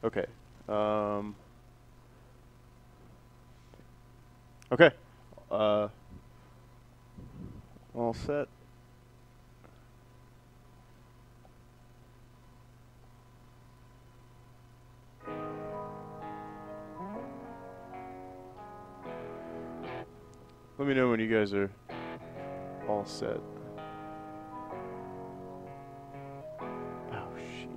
Okay. Okay. All set. Let me know when you guys are all set. Oh, shit.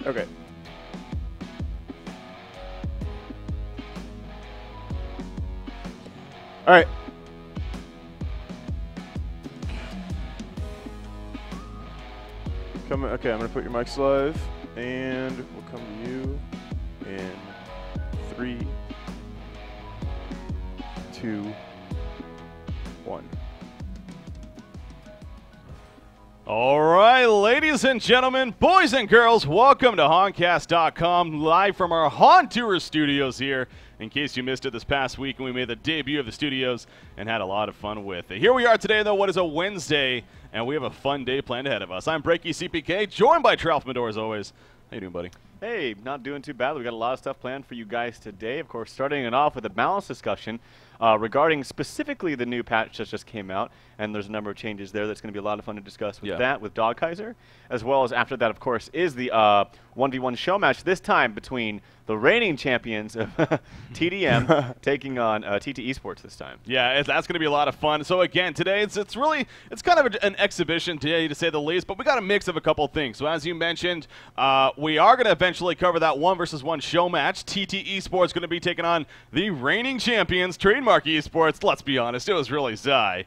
Okay. All right. Okay, I'm gonna put your mics live, and we'll come to you in 3, 2, 1. All right, ladies and gentlemen, boys and girls, welcome to Honcast.com, live from our Haunt Tour studios here. In case you missed it this past week, and we made the debut of the studios and had a lot of fun with it. Here we are today, though, what is a Wednesday, and we have a fun day planned ahead of us. I'm Breaky CPK, joined by Tralf Medor as always. How you doing, buddy? Hey, not doing too bad. We got a lot of stuff planned for you guys today. Of course, starting it off with a balance discussion regarding specifically the new patch that just came out, and there's a number of changes there that's going to be a lot of fun to discuss with that, with DOGKaiser, as well as after that, of course, is the 1v1 show match, this time between the reigning champions of TDM taking on TT Esports this time. Yeah, that's going to be a lot of fun. So again, today it's kind of an exhibition today, to say the least, but we got a mix of a couple things. So as you mentioned, we are going to eventually cover that 1v1 show match. TT Esports going to be taking on the reigning champions, Trademark Esports. Let's be honest, it was really Zai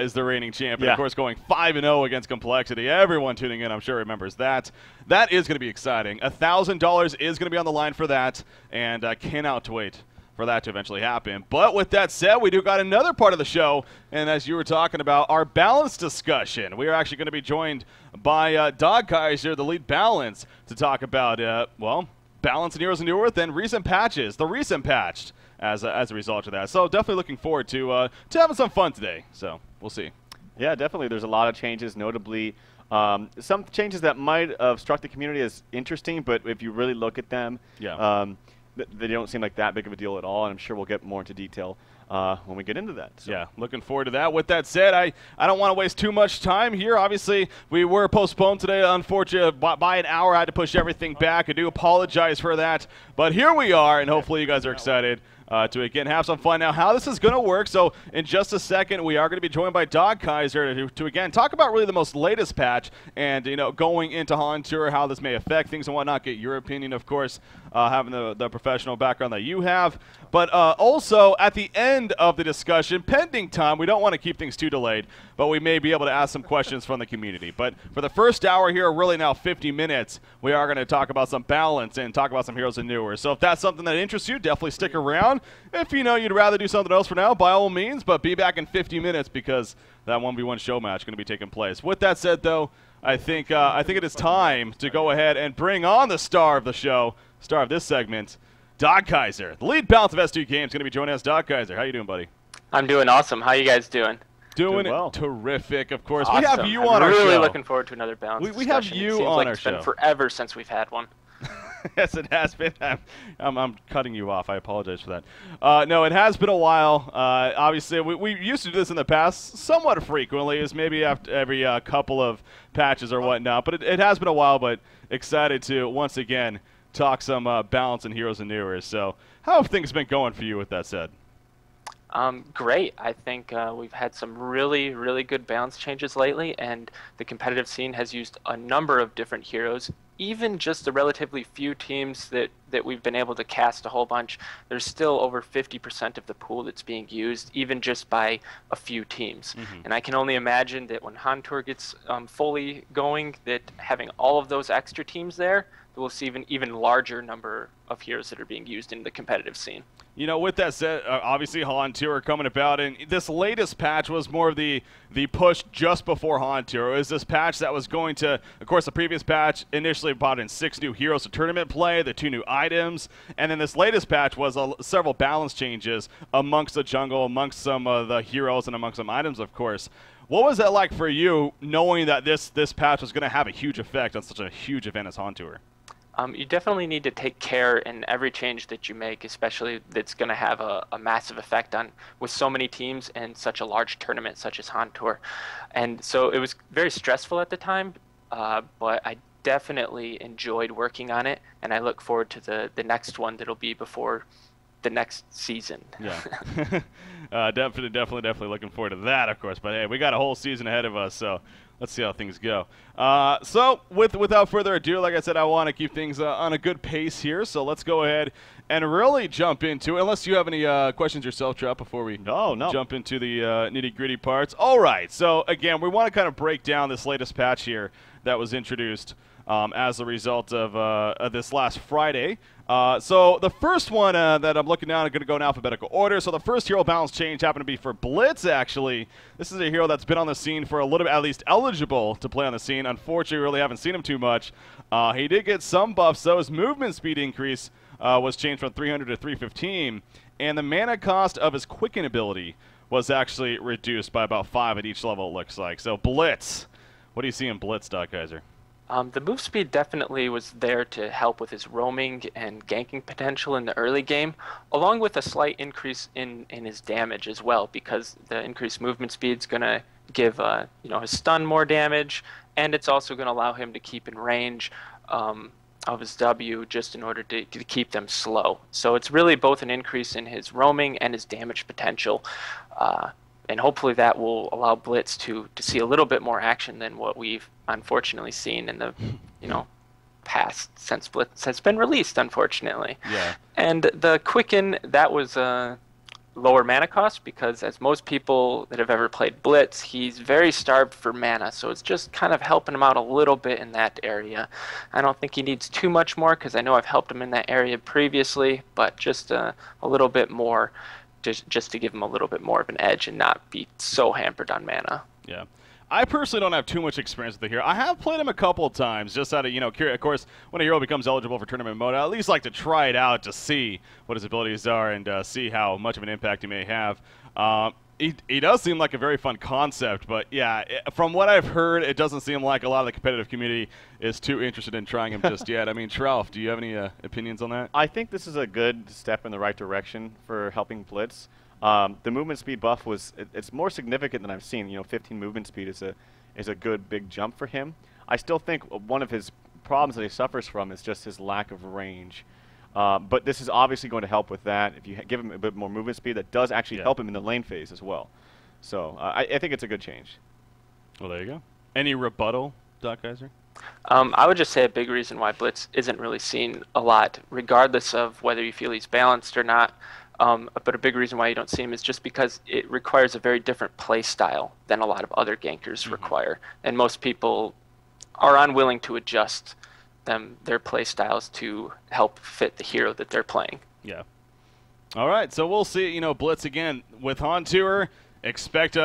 is the reigning champion. Yeah. Of course, going 5-0 against Complexity. Everyone tuning in, I'm sure, remembers that. That is going to be exciting. $1,000 is going to be on the line for that, and I cannot wait for that to eventually happen. But with that said, we do got another part of the show, and as you were talking about, our balance discussion. We are actually going to be joined by DOGKaiser, the lead balance, to talk about, well, balance in Heroes of Newerth and recent patches, the recent patched as a result of that. So definitely looking forward to having some fun today. So we'll see. Yeah, definitely. There's a lot of changes, notably some changes that might have struck the community as interesting, but if you really look at them, they don't seem like that big of a deal at all, and I'm sure we'll get more into detail when we get into that. So. Yeah, looking forward to that. With that said, I don't want to waste too much time here. Obviously, we were postponed today, unfortunately, by an hour. I had to push everything back. I do apologize for that. But here we are, and hopefully you guys are excited to, again, have some fun. Now, how this is going to work, so in just a second, we are going to be joined by DOGKaiser to, again, talk about really the most latest patch and, you know, going into Haunt Tour, how this may affect things and whatnot, get your opinion, of course, having the professional background that you have. But also, at the end of the discussion, pending time, we don't want to keep things too delayed, but we may be able to ask some questions from the community. But for the first hour here, really now 50 minutes, we are going to talk about some balance and talk about some Heroes of Newerth. So if that's something that interests you, definitely stick around. If you know you'd rather do something else for now, by all means, but be back in 50 minutes because that 1v1 show match is going to be taking place. With that said, though, I think it is time to go ahead and bring on the star of the show, star of this segment, DOGKaiser. The lead balance of S2 Games, going to be joining us. DOGKaiser, how you doing, buddy? I'm doing awesome. How you guys doing? Doing well. Terrific, of course. Awesome. We have you on our show. I'm really looking forward to another balance We have discussion. you it seems on like our it's show. been forever since we've had one. Yes, it has been. I'm cutting you off. I apologize for that. No, it has been a while. Obviously, we used to do this in the past somewhat frequently. It's maybe after every couple of patches or whatnot. But it has been a while, but excited to, once again, talk some balance in Heroes of Newerth. So how have things been going for you with that said? Great. I think we've had some really, really good balance changes lately, and the competitive scene has used a number of different heroes even just the relatively few teams that we've been able to cast a whole bunch, there's still over 50% of the pool that's being used, even just by a few teams. And I can only imagine that when Han Tour gets fully going, that having all of those extra teams there, we'll see an even larger number of heroes that are being used in the competitive scene. You know, with that said, obviously Han Tour coming about, and this latest patch was more of the push just before Han Tour. It was this patch that was going to, of course, the previous patch initially brought in 6 new heroes to tournament play, the 2 new items, and then this latest patch was several balance changes amongst the jungle, amongst some of the heroes, and amongst some items, of course. What was that like for you, knowing that this patch was going to have a huge effect on such a huge event as Han Tour? You definitely need to take care in every change that you make, especially that's going to have a massive effect on with so many teams and such a large tournament such as Han Tour. And so it was very stressful at the time, but I definitely enjoyed working on it, and I look forward to the next one that'll be before the next season. Yeah, definitely looking forward to that, of course. But hey, we got a whole season ahead of us, so let's see how things go. So without further ado, like I said, I want to keep things on a good pace here. So let's go ahead and really jump into, unless you have any questions yourself, Trout, before we jump into the nitty-gritty parts. All right, so again, we want to kind of break down this latest patch here that was introduced as a result of this last Friday. So the first one that I'm looking down, I'm going to go in alphabetical order. So the first hero balance change happened to be for Blitz, actually. This is a hero that's been on the scene for a little bit, at least eligible to play on the scene. Unfortunately, we really haven't seen him too much. He did get some buffs, though. His movement speed increase was changed from 300 to 315. And the mana cost of his Quicken ability was actually reduced by about 5 at each level, it looks like. So Blitz, what do you see in Blitz, DOGKaiser? The move speed definitely was there to help with his roaming and ganking potential in the early game, along with a slight increase in his damage as well, because the increased movement speed is going to give his stun more damage, and it's also going to allow him to keep in range of his W just in order to keep them slow. So it's really both an increase in his roaming and his damage potential. And hopefully that will allow Blitz to see a little bit more action than what we've unfortunately seen in the past since Blitz has been released, unfortunately. Yeah. And the Quicken, that was a lower mana cost because, as most people that have ever played Blitz, he's very starved for mana, so it's just kind of helping him out a little bit in that area. I don't think he needs too much more because I know I've helped him in that area previously, but just a little bit more. Just to give him a little bit more of an edge and not be so hampered on mana. Yeah. I personally don't have too much experience with the hero. I have played him a couple of times just out of, of course, when a hero becomes eligible for tournament mode, I at least like to try it out to see what his abilities are and see how much of an impact he may have. He does seem like a very fun concept, but yeah, from what I've heard, it doesn't seem like a lot of the competitive community is too interested in trying him just yet. I mean, Trout, do you have any opinions on that? I think this is a good step in the right direction for helping Blitz. The movement speed buff it's more significant than I've seen. 15 movement speed is a good big jump for him. I still think one of his problems that he suffers from is just his lack of range. But this is obviously going to help with that. If you give him a bit more movement speed, that does actually help him in the lane phase as well. So I think it's a good change. Well, there you go. Any rebuttal, DOGKaiser? I would just say a big reason why Blitz isn't really seen a lot, regardless of whether you feel he's balanced or not. But a big reason why you don't see him is just because it requires a very different play style than a lot of other gankers require. And most people are unwilling to adjust their play styles to help fit the hero that they're playing. Yeah. All right, so we'll see. Blitz again with Han Tour. Expect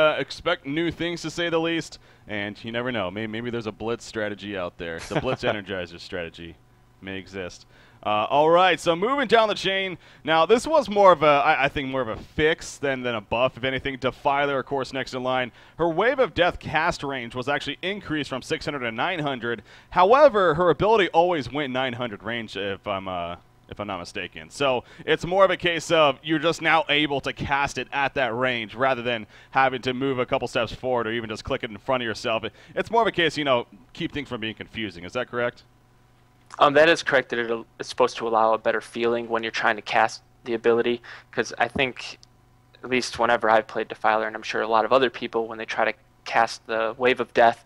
new things, to say the least, and you never know. Maybe there's a Blitz strategy out there. The Blitz Energizer strategy may exist. All right, so moving down the chain. Now, this was more of I think more of a fix than a buff, if anything. Defiler, of course, next in line. Her Wave of Death cast range was actually increased from 600 to 900. However, her ability always went 900 range, if I'm not mistaken. So it's more of a case of you're just now able to cast it at that range rather than having to move a couple steps forward or even just click it in front of yourself. It's more of a case, keep things from being confusing. Is that correct? That is correct, that it's supposed to allow a better feeling when you're trying to cast the ability, because I think, at least whenever I've played Defiler, and I'm sure a lot of other people, when they try to cast the Wave of Death,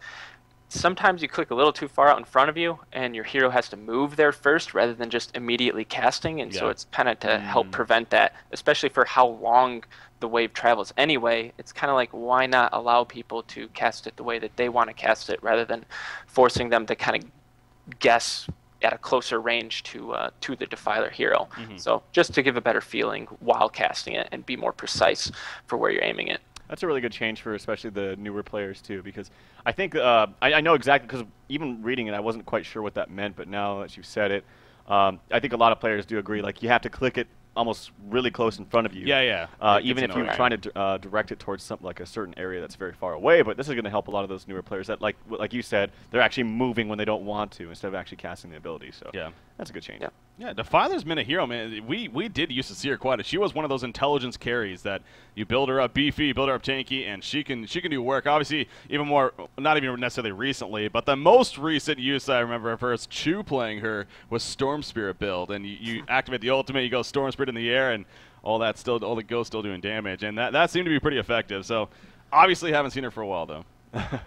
sometimes you click a little too far out in front of you, and your hero has to move there first rather than just immediately casting, and so it's kind of to help prevent that, especially for how long the wave travels anyway. It's kind of like, why not allow people to cast it the way that they want to cast it rather than forcing them to kind of guess at a closer range to the Defiler hero. So just to give a better feeling while casting it and be more precise for where you're aiming it. That's a really good change for especially the newer players too, because I think I know exactly, because even reading it I wasn't quite sure what that meant, but now that you've said it, I think a lot of players do agree, like you have to click it almost really close in front of you. Even if you're trying to direct it towards something like a certain area that's very far away. But this is going to help a lot of those newer players that, like you said, they're actually moving when they don't want to instead of actually casting the ability. So that's a good change. Yeah, Defiler's been a hero, man. We did used to see her quite a. She was one of those intelligence carries that you build her up beefy, build her up tanky, and she can do work. Obviously, even more, not even necessarily recently, but the most recent use I remember of her is Chu playing her was Storm Spirit build, and you activate the ultimate, you go Storm Spirit in the air, and all the ghosts still doing damage, and that seemed to be pretty effective. So obviously haven't seen her for a while though.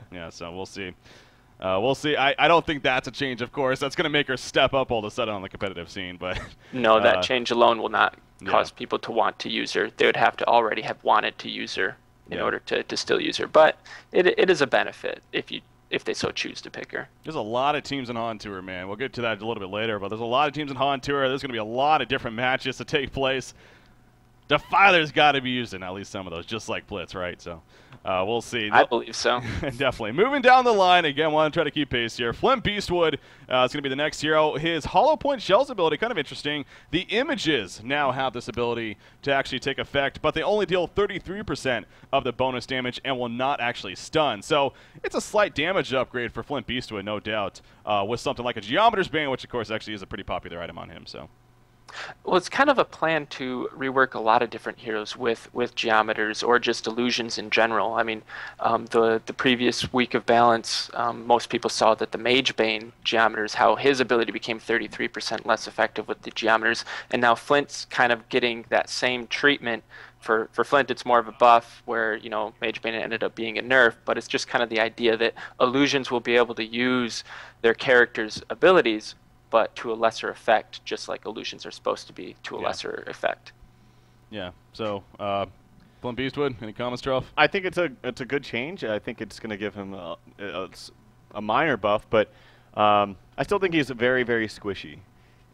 Yeah, so we'll see. We'll see. I don't think that's a change, of course. That's going to make her step up all of a sudden on the competitive scene. But no, that change alone will not cause people to want to use her. They would have to already have wanted to use her in order to still use her. But it is a benefit if they so choose to pick her. There's a lot of teams in Han Tour, man. We'll get to that a little bit later. But there's a lot of teams in Han Tour. There's going to be a lot of different matches to take place. Defiler's got to be used in at least some of those, just like Blitz, right? So we'll see. I believe so. Definitely. Moving down the line, again, want to try to keep pace here. Flint Beastwood is going to be the next hero. His Hollow Point Shells ability, kind of interesting. The images now have this ability to actually take effect, but they only deal 33% of the bonus damage and will not actually stun. So it's a slight damage upgrade for Flint Beastwood, no doubt, with something like a Geometer's Bane, which, of course, actually is a pretty popular item on him. So. Well, it's kind of a plan to rework a lot of different heroes with geometers or just illusions in general. I mean, the previous week of balance, most people saw that the Mage Bane geometers, how his ability became 33% less effective with the geometers, and now Flint's kind of getting that same treatment. For Flint, it's more of a buff where, Mage Bane ended up being a nerf, but it's just kind of the idea that illusions will be able to use their character's abilities but to a lesser effect, just like illusions are supposed to be to a lesser effect. Yeah. So, Flint Beastwood, any comments, Truff? I think it's a good change. I think it's going to give him a minor buff, but I still think he's very, very squishy.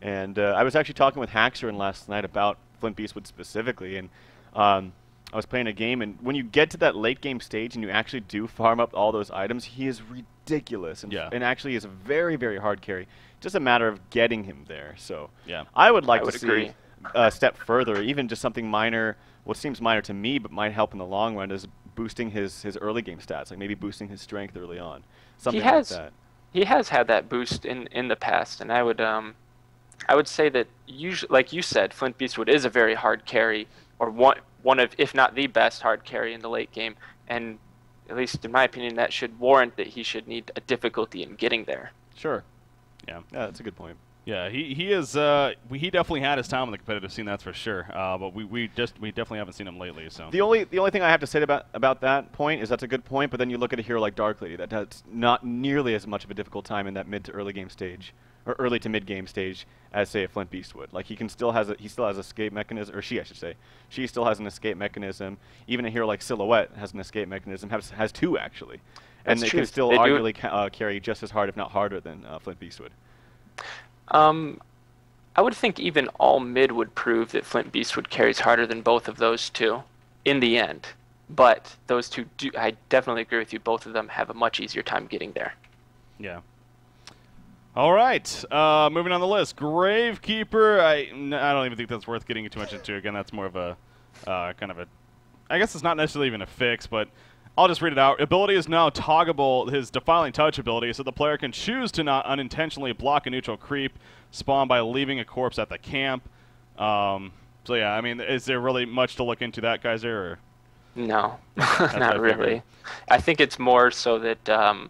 And I was actually talking with Haxerin last night about Flint Beastwood specifically, and I was playing a game, and when you get to that late game stage and you actually do farm up all those items, he is ridiculous, and actually is a very, very hard carry. Just a matter of getting him there. So I would like to see a step further, even just something minor, what seems minor to me, but might help in the long run, is boosting his early game stats, like maybe boosting his strength early on, something like that. He has had that boost in the past, and I would say that usually, like you said, Flint Beastwood is a very hard carry, or one of, if not the best hard carry in the late game, and at least in my opinion, that should warrant that he should need a difficulty in getting there. Sure. Yeah, that's a good point. Yeah, he is. He definitely had his time on the competitive scene, that's for sure. But we definitely haven't seen him lately. So the only thing I have to say about that point is that's a good point. But then you look at a hero like Dark Lady that has not nearly as much of a difficult time in that mid to early game stage, or early to mid game stage, as say a Flint Beastwood. Like he still has escape mechanism, or she, I should say, she still has an escape mechanism. Even a hero like Silhouette has an escape mechanism. Has two actually. And they can still arguably carry just as hard, if not harder, than Flint Beastwood. I would think even all mid would prove that Flint Beastwood carries harder than both of those two in the end. But those two, I definitely agree with you, both of them have a much easier time getting there. Yeah. All right, moving on the list. Gravekeeper, I don't even think that's worth getting too much into. Again, that's more of a kind of a, I guess it's not necessarily even a fix, but I'll just read it out. Ability is now toggable, his Defiling Touch ability, so the player can choose to not unintentionally block a neutral creep spawned by leaving a corpse at the camp. So yeah, I mean, is there really much to look into that, Kaiser? Or? No, not really. I think it's more so that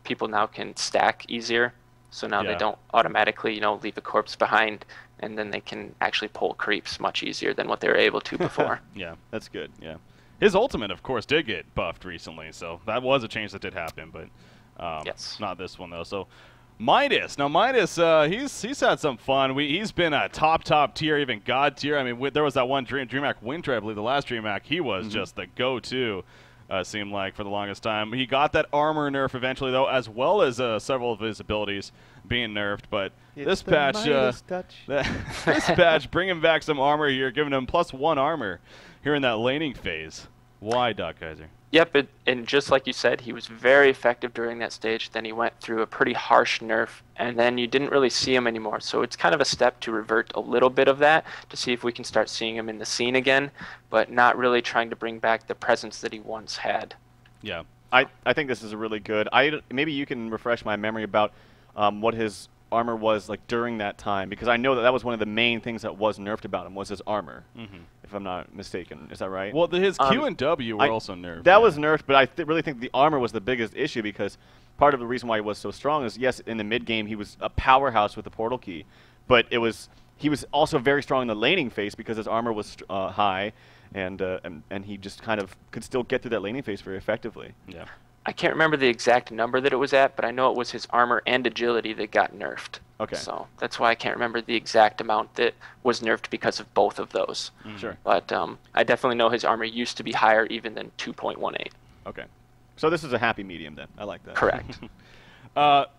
people now can stack easier, so now they don't automatically, leave a corpse behind, and then they can actually pull creeps much easier than what they were able to before. Yeah, that's good, yeah. His ultimate, of course, did get buffed recently, so that was a change that did happen. But Yes. Not this one, though. So Midas. Now, Midas, he's had some fun. He's been a top tier, even god tier. I mean, there was that one DreamHack Winter, I believe, the last DreamHack. He was just the go-to, seemed like, for the longest time. He got that armor nerf eventually, though, as well as several of his abilities being nerfed. But this patch, this patch, bringing back some armor here, giving him +1 armor here in that laning phase. Why, DOGKaiser? Yep, and just like you said, he was very effective during that stage. Then he went through a pretty harsh nerf, and then you didn't really see him anymore. So it's kind of a step to revert a little bit of that to see if we can start seeing him in the scene again, but not really trying to bring back the presence that he once had. Yeah, I think this is a really good. Maybe you can refresh my memory about what his armor was like during that time, because I know that was one of the main things that was nerfed about him was his armor. If I'm not mistaken, is that right? Well, his Q and W were also nerfed. That was nerfed, but I really think the armor was the biggest issue, because part of the reason why he was so strong is, yes, in the mid game he was a powerhouse with the portal key, but he was also very strong in the laning phase because his armor was high, and he just kind of could still get through that laning phase very effectively. Yeah. I can't remember the exact number that it was at, but I know it was his armor and agility that got nerfed. Okay. So that's why I can't remember the exact amount that was nerfed because of both of those. Sure. But I definitely know his armor used to be higher even than 2.18. Okay. So this is a happy medium then. I like that. Correct.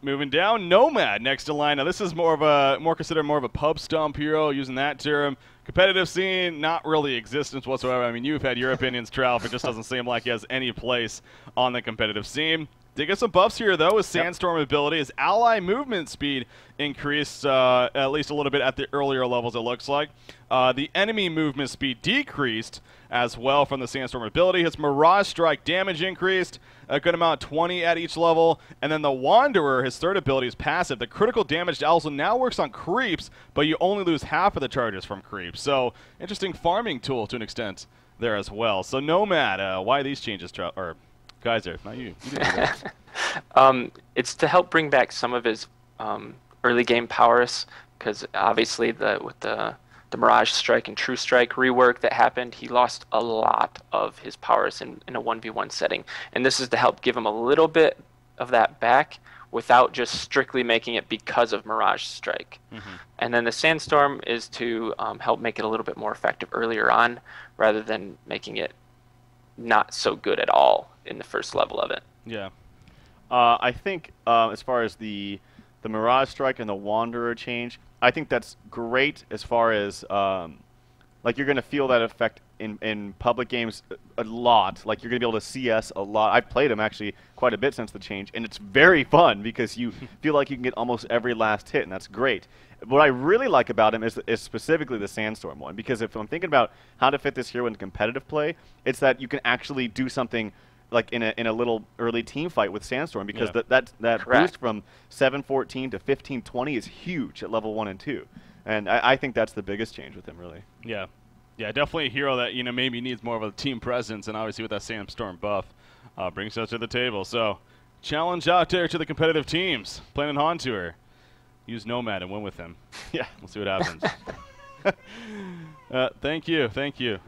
Moving down, Nomad next in line. Now this is considered more of a pub stomp hero, using that term. Competitive scene, not really existence whatsoever. I mean, you've had your opinions, Tralf. It just doesn't seem like he has any place on the competitive scene. Did get some buffs here, though, with Sandstorm ability. His ally movement speed increased at least a little bit at the earlier levels, it looks like. The enemy movement speed decreased as well from the Sandstorm ability. His Mirage Strike damage increased a good amount, 20 at each level. And then the Wanderer, his third ability, is passive. The critical damage also now works on creeps, but you only lose half of the charges from creeps. So, interesting farming tool to an extent there as well. So, Nomad, why these changes, or Kaiser, not you. You didn't do that. It's to help bring back some of his early game powers, because obviously with the Mirage Strike and True Strike rework that happened, he lost a lot of his powers in a 1v1 setting. And this is to help give him a little bit of that back without just strictly making it because of Mirage Strike. And then the Sandstorm is to help make it a little bit more effective earlier on, rather than making it not so good at all in the first level of it. Yeah. I think as far as the Mirage Strike and the Wanderer change, I think that's great as far as like you're going to feel that effect in public games a lot. Like you're going to be able to CS a lot. I've played them actually quite a bit since the change, and it's very fun because you feel like you can get almost every last hit, and that's great. What I really like about him is specifically the Sandstorm one, because if I'm thinking about how to fit this hero into competitive play, it's that you can actually do something like in a little early team fight with Sandstorm, because that boost from 714 to 1520 is huge at level 1 and 2, and I think that's the biggest change with him, really. Yeah, definitely a hero that maybe needs more of a team presence, and obviously with that Sandstorm buff, brings us to the table. So challenge out there to the competitive teams playing in Han Tour. Use Nomad and win with him. Yeah, we'll see what happens. Thank you.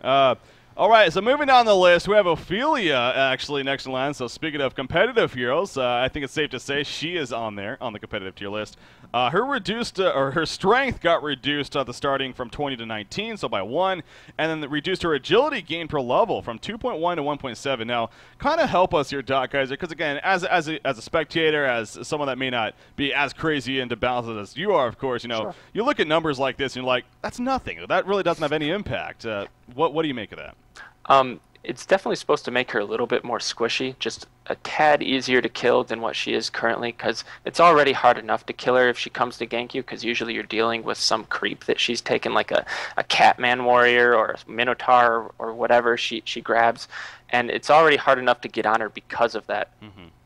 All right, so moving down the list, we have Ophelia actually next in line. So speaking of competitive heroes, I think it's safe to say she is on there on the competitive tier list. Her strength got reduced at the starting from 20 to 19, so by 1, and then reduced her agility gain per level from 2.1 to 1.7. Now, kind of help us here, DOGKaiser, because again, as a spectator, as someone that may not be as crazy into balances as you are, of course, Sure. You look at numbers like this and you're like, that's nothing. That really doesn't have any impact. What do you make of that? It's definitely supposed to make her a little bit more squishy, just a tad easier to kill than what she is currently, because it's already hard enough to kill her if she comes to gank you, because usually you're dealing with some creep that she's taken, like a Catman warrior or a Minotaur or whatever she grabs, and it's already hard enough to get on her because of that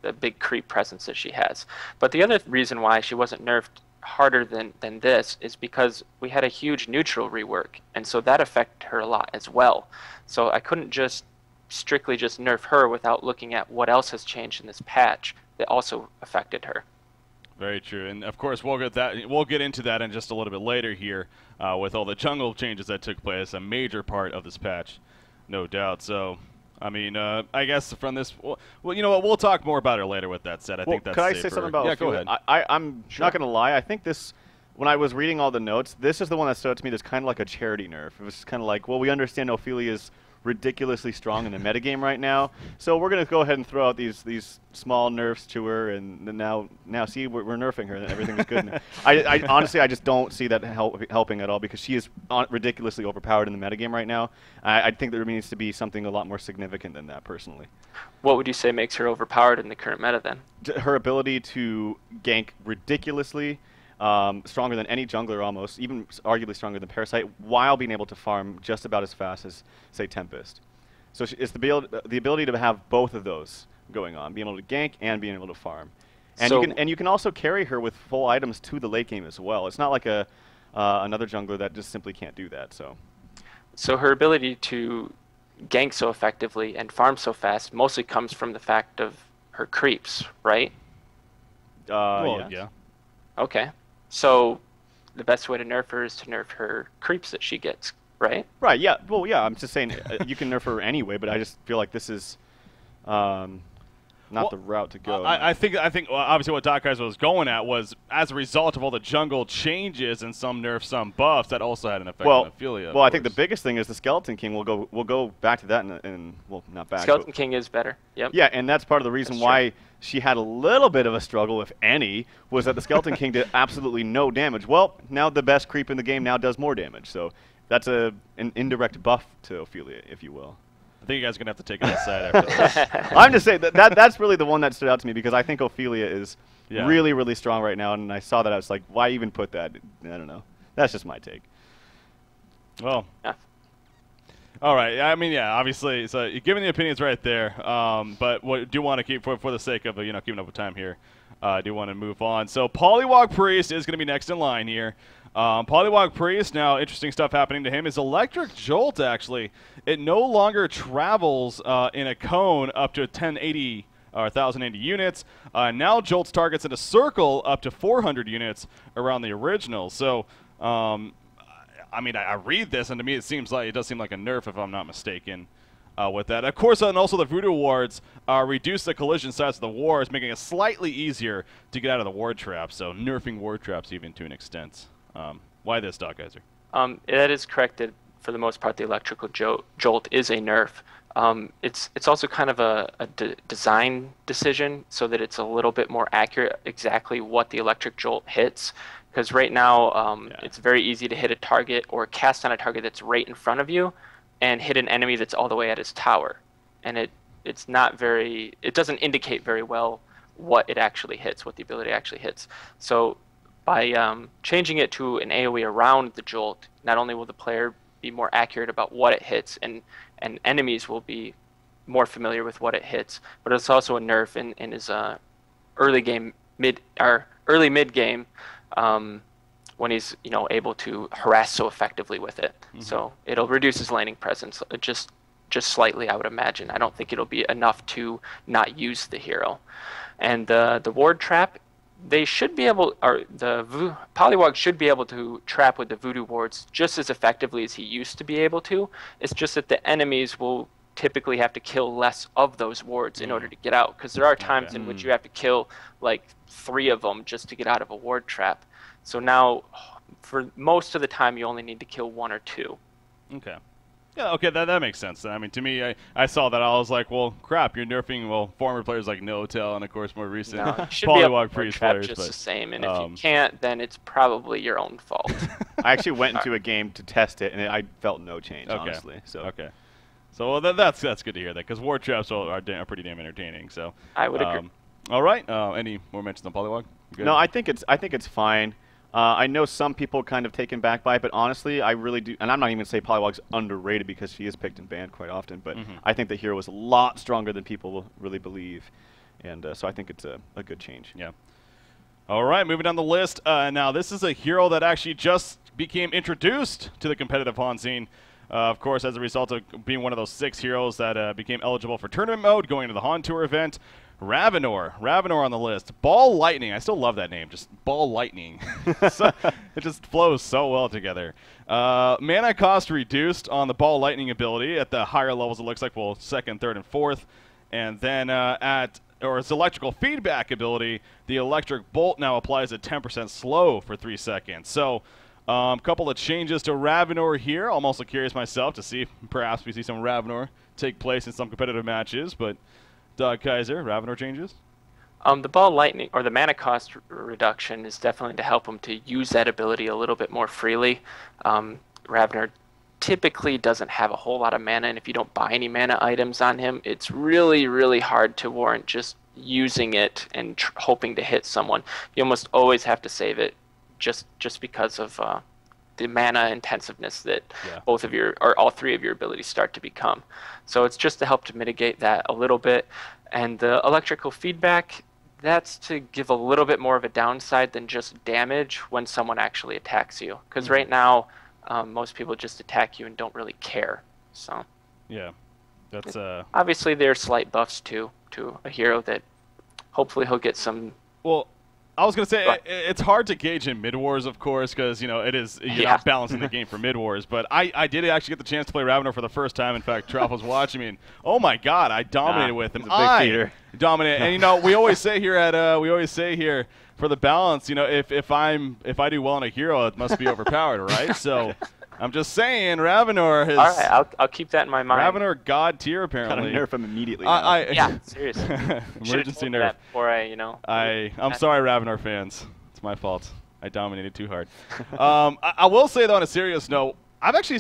the big creep presence that she has. But the other reason why she wasn't nerfed harder than this is because we had a huge neutral rework, and so that affected her a lot as well. So I couldn't just strictly just nerf her without looking at what else has changed in this patch that also affected her. Very true, and of course we'll get into that in just a little bit later here with all the jungle changes that took place, a major part of this patch, no doubt. So I mean, I guess from this, well, you know what? We'll talk more about it later. With that said, I think that's could I safer. say something about Yeah, Ophelia? go ahead. I'm not going to lie. I think this, when I was reading all the notes, this is the one that stood out to me that's kind of like a charity nerf. It was kind of like, well, we understand Ophelia's ridiculously strong in the metagame right now, so we're going to go ahead and throw out these small nerfs to her, and now see, we're nerfing her, and everything's good now. I honestly, I just don't see that helping at all, because she is ridiculously overpowered in the metagame right now. I think there needs to be something a lot more significant than that, personally. What would you say makes her overpowered in the current meta, then? Her ability to gank ridiculously, stronger than any jungler almost, even arguably stronger than Parasite, while being able to farm just about as fast as, say, Tempest. So it's the ability to have both of those going on, being able to gank and being able to farm. And So you can also carry her with full items to the late game as well. It's not like another jungler that just simply can't do that. So her ability to gank so effectively and farm so fast mostly comes from the fact of her creeps, right? Well, yeah. Okay. So the best way to nerf her is to nerf her creeps that she gets, right? Right, yeah. Well, yeah, I'm just saying you can nerf her anyway, but I just feel like this is not the route to go. I think well, obviously what DOGKaiser was going at was, as a result of all the jungle changes and some nerfs, some buffs, that also had an effect on Ophelia. Well, I think the biggest thing is the Skeleton King. We'll go back to that in well, not back. Skeleton King is better. Yep. Yeah, and that's part of the reason why she had a little bit of a struggle, if any, was that the Skeleton King did absolutely no damage. Well, now the best creep in the game now does more damage, so that's an indirect buff to Ophelia, if you will. I think you guys are going to have to take it aside after this. I'm just saying that's really the one that stood out to me, because I think Ophelia is really, really strong right now, and I saw that I was like, why even put that? I don't know. That's just my take. Well, Yeah. all right. I mean, yeah, obviously, so you're giving the opinions right there. But what do you want to keep, for the sake of keeping up with time here, I do want to move on. So Polywog Priest is going to be next in line here. Polywog Priest, now interesting stuff happening to him. His Electric Jolt, actually, it no longer travels in a cone up to 1080 or 1080 units. Now jolts targets in a circle up to 400 units around the original. So, I mean, I read this, and to me it does seem like a nerf, if I'm not mistaken, with that. Of course, and also the Voodoo wards reduce the collision size of the wards, making it slightly easier to get out of the ward trap. So nerfing ward traps even to an extent. Why this, DOGKaiser? That is correct. That for the most part, the electrical jolt is a nerf. It's also kind of a design decision, so that it's a little bit more accurate exactly what the electric jolt hits. Because right now, it's very easy to hit a target or cast on a target that's right in front of you, and hit an enemy that's all the way at his tower, and it doesn't indicate very well what it actually hits, what the ability actually hits. So by changing it to an AoE around the jolt, not only will the player be more accurate about what it hits, and enemies will be more familiar with what it hits, but it's also a nerf in his early mid game when he's able to harass so effectively with it. Mm-hmm. So it'll reduce his laning presence just slightly, I would imagine. I don't think it'll be enough to not use the hero. And the ward trap, they should be able, or the Polywog should be able to trap with the Voodoo wards just as effectively as he used to be able to. It's just that the enemies will typically have to kill less of those wards in order to get out, because there are times in which you have to kill like 3 of them just to get out of a ward trap. So now, for most of the time, you only need to kill 1 or 2. Okay. Yeah, okay, that makes sense. I mean, to me, I saw that. I was like, well, crap, you're nerfing, former players like NoTel and, of course, more recent Polywog Priest players. Just the same, and if you can't, then it's probably your own fault. I actually went into a game to test it, and I felt no change, honestly. So. Okay. So that's good to hear that, because ward traps are pretty damn entertaining. So I would agree. All right. Any more mentions on Polywog? No, I think it's fine. I know some people kind of taken back by it, but honestly, I really do. And I'm not even going to say Polywog's underrated, because she is picked and banned quite often. But I think the hero is a lot stronger than people really believe. And so I think it's a good change. Yeah. All right, moving down the list. Now, this is a hero that actually just became introduced to the competitive pawn scene. Of course, as a result of being one of those 6 heroes that became eligible for tournament mode, going to the Han Tour event. Ravenor on the list. Ball Lightning. I still love that name. Just Ball Lightning. So, it just flows so well together. Mana cost reduced on the Ball Lightning ability. At the higher levels, it looks like, well, 2nd, 3rd, and 4th. And then its electrical feedback ability, the Electric Bolt now applies a 10% slow for 3 seconds. So, a couple of changes to Ravenor here. I'm also curious myself to see if perhaps we see some Ravenor take place in some competitive matches, but DOGKaiser, Ravenor changes? The Ball Lightning, or the mana cost reduction, is definitely to help him to use that ability a little bit more freely. Ravenor typically doesn't have a whole lot of mana, and if you don't buy any mana items on him, it's really, really hard to warrant just using it and hoping to hit someone. You almost always have to save it just because of the mana intensiveness that both of your, or all 3 of your abilities start to become. So it's just to help to mitigate that a little bit. And the electrical feedback, that's to give a little bit more of a downside than just damage when someone actually attacks you. Because right now, most people just attack you and don't really care. So yeah, that's obviously there are slight buffs to a hero that hopefully he'll get some. Well, I was going to say, it's hard to gauge in mid-wars, of course, because, you're not balancing the game for mid-wars. But I did actually get the chance to play Ravenor for the first time. In fact, Trout was watching me, and oh my God, I dominated with him. I dominated. And, we always say here for the balance, if I do well on a hero, it must be overpowered, right? So I'm just saying, Ravenor has. All right, I'll keep that in my mind. Ravenor God tier apparently. Kind of nerf him immediately. Yeah, seriously. Emergency nerf. That before I'm sorry, Ravenor fans. It's my fault. I dominated too hard. I will say though, on a serious note, I've actually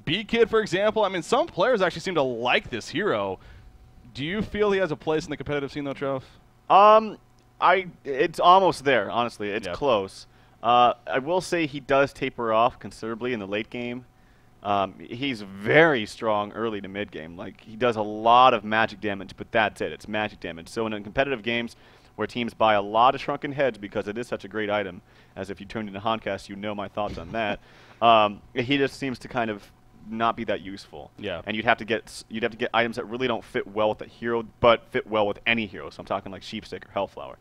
B-Kid, for example. I mean, some players actually seem to like this hero. Do you feel he has a place in the competitive scene though, Trev? It's almost there. Honestly, it's close. I will say he does taper off considerably in the late game. He's very strong early to mid game. Like, he does a lot of magic damage, but that's it. It's magic damage. So in competitive games where teams buy a lot of Shrunken Heads because it is such a great item, as if you tuned into Honcast, you know my thoughts on that. He just seems to kind of not be that useful. Yeah. And you'd have to get items that really don't fit well with a hero, but fit well with any hero. So I'm talking like Sheepstick or Hellflower.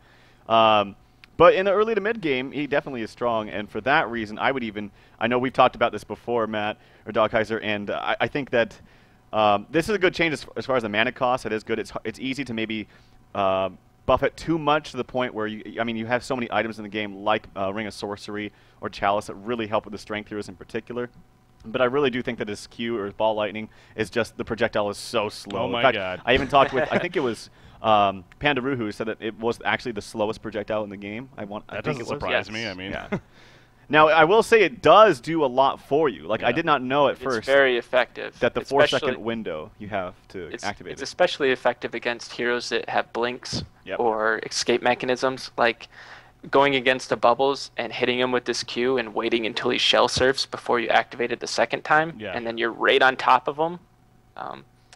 But in the early to mid game, he definitely is strong, and for that reason, I know we've talked about this before, Matt, or DOGKaiser, and I think that this is a good change as far as the mana cost. It is good. It's easy to maybe buff it too much to the point where you have so many items in the game like Ring of Sorcery or Chalice that really help with the strength heroes in particular. But I really do think that his Q or his Ball Lightning is just, the projectile is so slow. Oh my God. I even talked with, I think it was Pandaru who said that it was actually the slowest projectile in the game. That doesn't surprise me. I mean, yeah. Now, I will say it does do a lot for you. Like, I did not know at first. It's very effective. That the 4-second window you have to activate it. It's especially effective against heroes that have blinks or escape mechanisms. Like, going against the bubbles and hitting him with this Q and waiting until he shell surfs before you activate it the second time, and then you're right on top of him.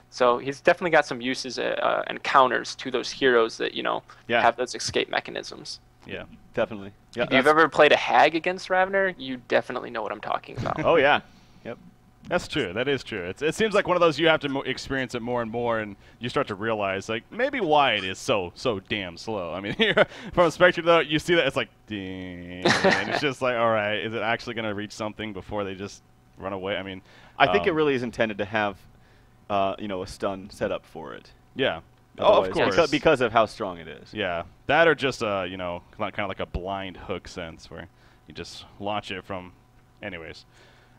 So he's definitely got some uses and counters to those heroes that have those escape mechanisms. Yeah, definitely. Yeah, if you've ever played a hag against Ravenor, you definitely know what I'm talking about. Oh yeah, yep. That's true. That is true. It seems like one of those you have to experience it more and more, and you start to realize, like, maybe why it is so damn slow. I mean, from a spectator, though, you see that it's like, ding, and it's just like, all right, is it actually going to reach something before they just run away? I mean, I think it really is intended to have, a stun set up for it. Yeah. Otherwise, of course. Because of how strong it is. Yeah. That or just, kind of like a blind hook sense where you just launch it from, anyways.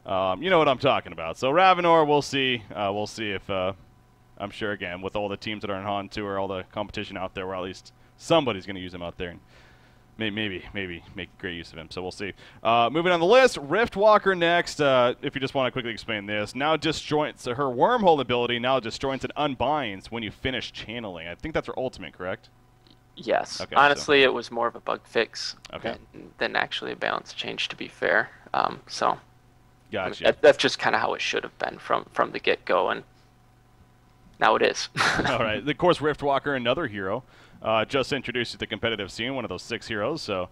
You know what I'm talking about. So Ravenor, we'll see. We'll see if I'm sure again with all the teams that are in Han Tour, all the competition out there, where at least somebody's going to use him out there, and maybe make great use of him. So we'll see. Moving on the list, Riftwalker next. If you just want to quickly explain this, now disjoints her wormhole ability. Now disjoints and unbinds when you finish channeling. I think that's her ultimate, correct? Yes. Okay, honestly, it was more of a bug fix than actually a balance change. To be fair, so. Gotcha. That's just kind of how it should have been from the get-go, and now it is. All right. Of course, Riftwalker, another hero, just introduced to the competitive scene, one of those 6 heroes. So,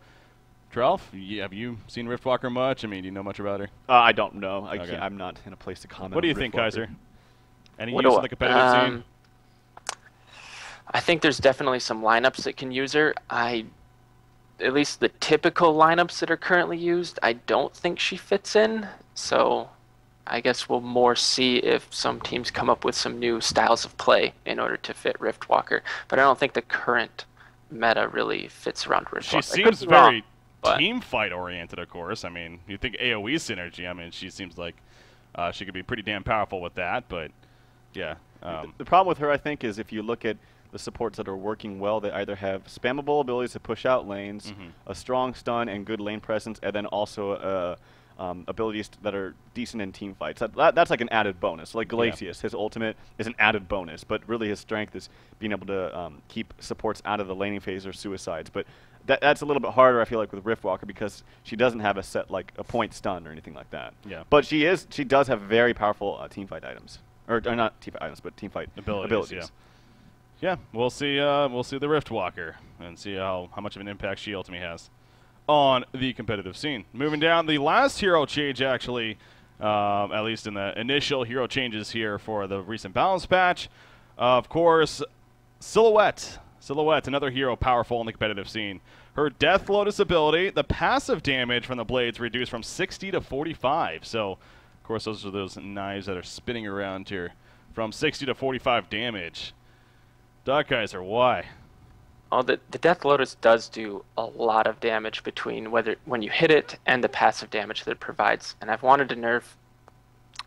Trelf, have you seen Riftwalker much? I mean, do you know much about her? I don't know. I'm not in a place to comment. What do you think, Kaiser? Any use in the competitive scene? I think there's definitely some lineups that can use her. At least the typical lineups that are currently used, I don't think she fits in. So I guess we'll more see if some teams come up with some new styles of play in order to fit Riftwalker. But I don't think the current meta really fits around Riftwalker. She seems very team fight oriented, of course. I mean, you think AoE synergy. I mean, she seems like she could be pretty damn powerful with that. But yeah. The problem with her, I think, is if you look at the supports that are working well, they either have spammable abilities to push out lanes, a strong stun and good lane presence, and then also abilities that are decent in team fights. That's like an added bonus. Like Glacius, his ultimate is an added bonus, but really his strength is being able to keep supports out of the laning phase or suicides. But that's a little bit harder, I feel like, with Riftwalker because she doesn't have a set, like a point stun or anything like that. Yeah. But she does have very powerful team fight items. Or not team fight items, but team fight abilities. Yeah, we'll see the Riftwalker and see how much of an impact she ultimately has on the competitive scene. Moving down, the last hero change actually, at least in the initial hero changes here for the recent balance patch, of course, Silhouette. Silhouette, another hero powerful in the competitive scene. Her Death Lotus ability, the passive damage from the blades reduced from 60 to 45. So, of course, those are those knives that are spinning around here from 60 to 45 damage. DOGKaiser, why? Oh, the Death Lotus does do a lot of damage between when you hit it and the passive damage that it provides. And I've wanted to nerf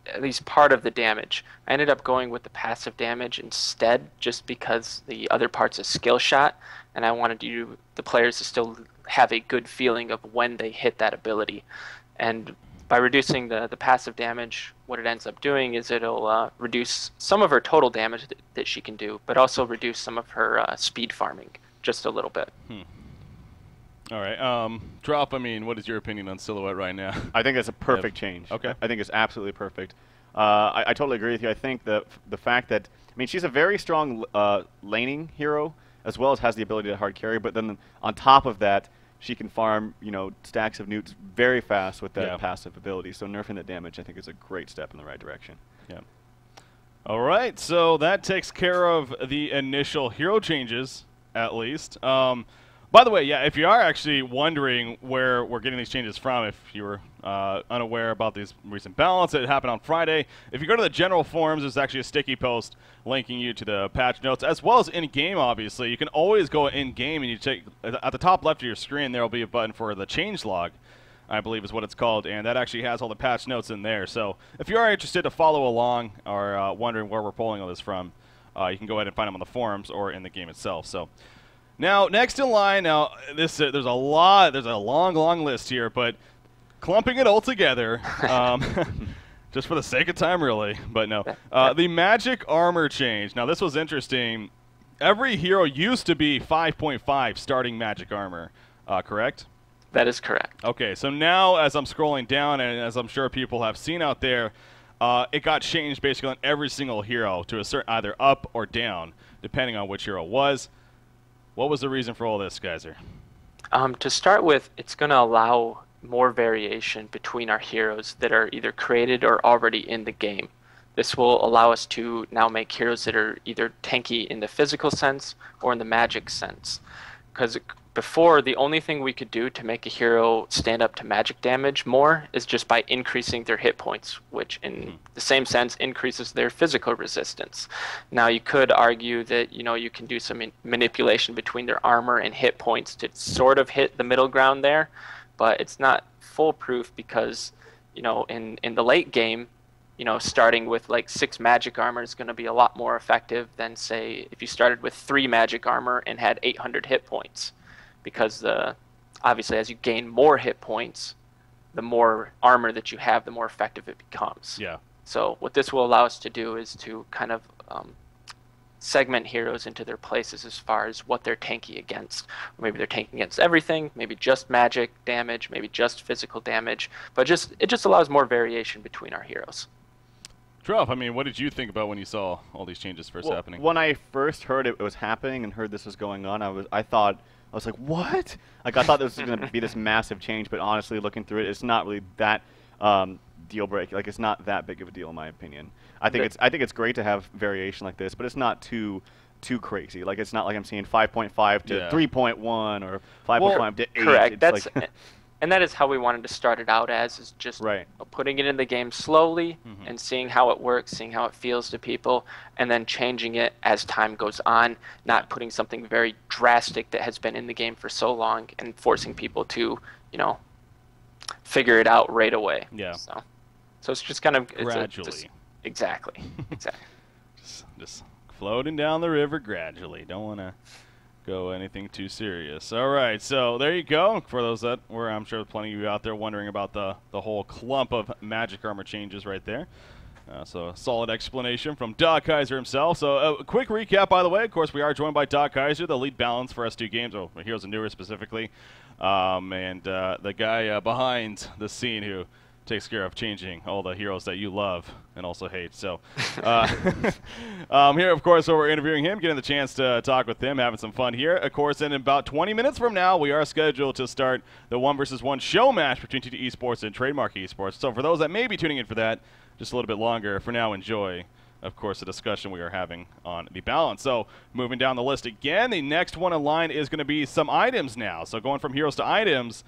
at least part of the damage. I ended up going with the passive damage instead just because the other part's a skill shot, and I wanted the players to still have a good feeling of when they hit that ability. And by reducing the passive damage, what it ends up doing is it'll reduce some of her total damage that she can do, but also reduce some of her speed farming just a little bit. All right. Drop, I mean, what is your opinion on Silhouette right now? I think it's a perfect change. Okay. I think it's absolutely perfect. I totally agree with you. I think the fact that, I mean, she's a very strong laning hero, as well as has the ability to hard carry, but then on top of that, she can farm, stacks of newts very fast with that passive ability. So nerfing the damage, I think, is a great step in the right direction. Yeah. All right, so that takes care of the initial hero changes, at least. By the way, yeah, if you are actually wondering where we're getting these changes from, if you were unaware about these recent balance that happened on Friday, if you go to the general forums, there's actually a sticky post linking you to the patch notes, as well as in-game, obviously. You can always go in-game, and you take at the top left of your screen, there will be a button for the changelog, I believe is what it's called, and that actually has all the patch notes in there. So if you are interested to follow along or wondering where we're pulling all this from, you can go ahead and find them on the forums or in the game itself. So. Now, next in line, there's a long list here, but clumping it all together, just for the sake of time, really, but no. The magic armor change. Now, this was interesting. Every hero used to be 5.5 starting magic armor, correct? That is correct. Okay, so now as I'm scrolling down, and as I'm sure people have seen out there, it got changed basically on every single hero to a certain either up or down, depending on which hero it was. What was the reason for all this, Kaiser? To start with, it's going to allow more variation between our heroes that are either created or already in the game. This will allow us to now make heroes that are either tanky in the physical sense or in the magic sense. Because before, the only thing we could do to make a hero stand up to magic damage more is just by increasing their hit points, which in the same sense increases their physical resistance. Now, you could argue that, you can do some manipulation between their armor and hit points to sort of hit the middle ground there, but it's not foolproof because, in the late game, starting with like 6 magic armor is going to be a lot more effective than, say, if you started with 3 magic armor and had 800 hit points. Because obviously as you gain more hit points, the more armor that you have, the more effective it becomes. Yeah. So what this will allow us to do is to kind of segment heroes into their places as far as what they're tanky against. Or maybe they're tanking against everything, maybe just magic damage, maybe just physical damage. But it just allows more variation between our heroes. Drop, I mean, what did you think about when you saw all these changes first happening? When I first heard it was happening and heard this was going on, I was like, what? Like, I thought this was going to be this massive change, but honestly, looking through it, it's not really that deal breaking. Like, it's not that big of a deal, in my opinion. I think it's great to have variation like this, but it's not too too crazy. Like, it's not like I'm seeing 5.5 to 3.1 or 5.5 well, to 8. Correct. It's That's like and that is how we wanted to start it out as, is just putting it in the game slowly and seeing how it works, seeing how it feels to people, and then changing it as time goes on, not putting something very drastic that has been in the game for so long and forcing people to, you know, figure it out right away. Yeah. So it's just kind of gradually. Exactly. Just floating down the river gradually. Don't want to go anything too serious. All right, so there you go. For those that were, I'm sure plenty of you out there wondering about the whole clump of magic armor changes right there. So a solid explanation from DOGKaiser himself. So a quick recap, by the way. Of course, we are joined by DOGKaiser, the lead balance for S2 Games, or Heroes and Newer specifically, and the guy behind the scene who takes care of changing all the heroes that you love and also hate. So here, of course, so we're interviewing him, getting the chance to talk with him, having some fun here. Of course, in about 20 minutes from now, we are scheduled to start the 1-versus-1 show match between TT Esports and Trademark Esports. So for those that may be tuning in for that, just a little bit longer, for now, enjoy, of course, the discussion we are having on the balance. So moving down the list again, the next one in line is going to be some items now. So going from heroes to items,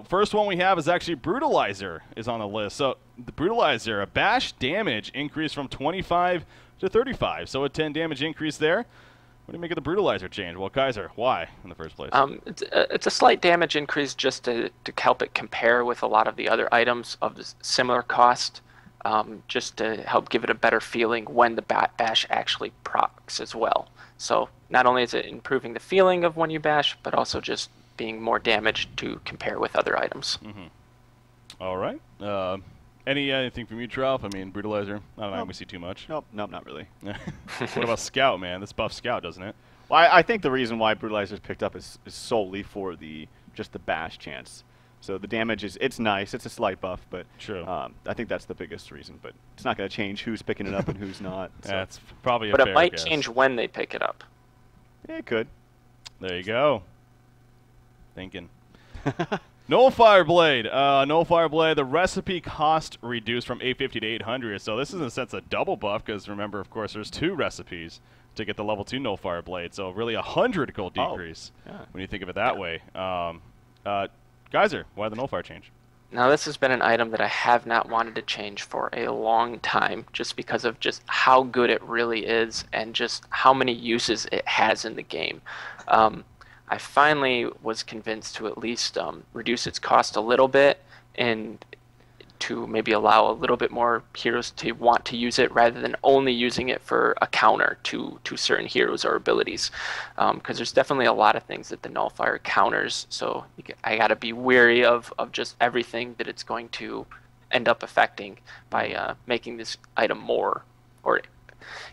first one we have is actually Brutalizer is on the list. So the Brutalizer, a bash damage increase from 25 to 35. So a 10 damage increase there. What do you make of the Brutalizer change? Well, Kaiser, why in the first place? It's a slight damage increase just to help it compare with a lot of the other items of similar cost. Just to help give it a better feeling when the bash actually procs as well. So not only is it improving the feeling of when you bash, but also just being more damaged to compare with other items. All right. Anything from you, Trout? I mean, Brutalizer, I don't know if we see too much. Nope, not really. What about Scout, man? This buffs Scout, doesn't it? Well, I think the reason why Brutalizer's picked up is solely for just the bash chance. So the damage it's nice. It's a slight buff, but I think that's the biggest reason. But it's not going to change who's picking it up and who's not. So. That's probably a fair guess. But it it might change when they pick it up. Yeah, it could. There you go. Thinking. Nullfire Blade. Nullfire Blade, the recipe cost reduced from 850 to 800. So this is in a sense a double buff because remember, of course, there's 2 recipes to get the level 2 Nullfire Blade. So really a 100 gold decrease when you think of it that way. Kaiser, why the Nullfire change? Now this has been an item that I have not wanted to change for a long time just because of just how good it really is and just how many uses it has in the game. I finally was convinced to at least reduce its cost a little bit and to maybe allow a little bit more heroes to want to use it rather than only using it for a counter to certain heroes or abilities. Because there's definitely a lot of things that the Nullfire counters, so I got to be wary of just everything that it's going to end up affecting by making this item more or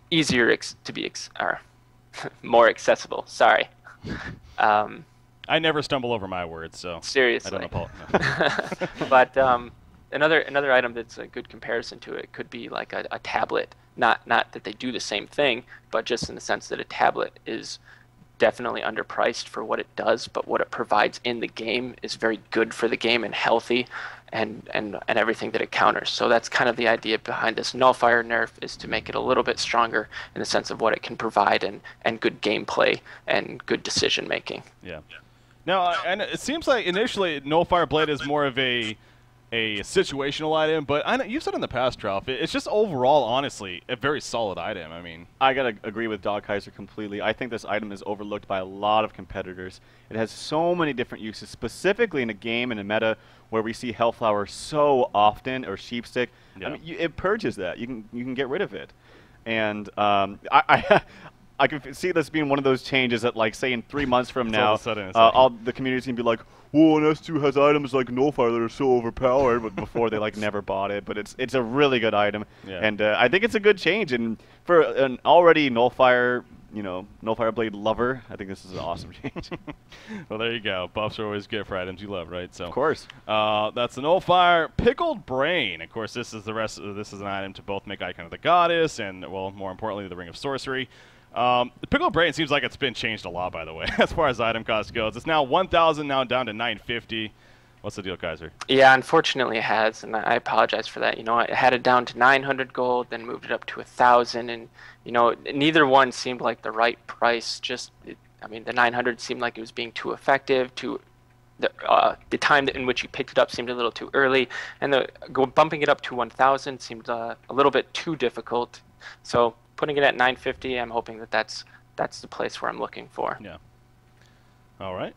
easier to be or more accessible. Sorry. I never stumble over my words, so seriously. I don't apologize. But another item that's a good comparison to it could be like a tablet. Not that they do the same thing, but just in the sense that a tablet is definitely underpriced for what it does, but what it provides in the game is very good for the game and healthy and everything that it counters. So that's kind of the idea behind this Nullfire nerf, is to make it a little bit stronger in the sense of what it can provide and good gameplay and good decision making. Yeah. Now, and it seems like initially Nullfire Blade is more of a situational item, but I know you've said in the past, Trout, it's just overall, honestly, a very solid item. I mean, I gotta agree with DOGKaiser completely. I think this item is overlooked by a lot of competitors. It has so many different uses, specifically in a game and a meta where we see Hellflower so often, or Sheepstick. Yeah. I mean, it purges that. You can get rid of it, and I can see this being one of those changes that, like, say in 3 months from now, all the community's gonna be like, "Whoa, and S2 has items like Nullfire that are so overpowered," but before they like never bought it. But it's a really good item, and I think it's a good change. And for an already Nullfire, Nullfire Blade lover, I think this is an awesome change. Well, there you go. Buffs are always good for items you love, right? So of course. That's the Nullfire Pickled Brain. Of course, this is this is an item to both make Icon of the Goddess and, well, more importantly, the Ring of Sorcery. The Pickled Brain seems like it's been changed a lot, by the way, as far as item cost goes. It's now 1,000, now down to 950. What's the deal, Kaiser? Yeah, unfortunately it has, and I apologize for that. You know, I had it down to 900 gold, then moved it up to 1,000, and you know, neither one seemed like the right price. I mean, the 900 seemed like it was being too effective. The time in which you picked it up seemed a little too early, and bumping it up to 1,000 seemed a little bit too difficult. So putting it at 950, I'm hoping that's the place where I'm looking for. Yeah. All right.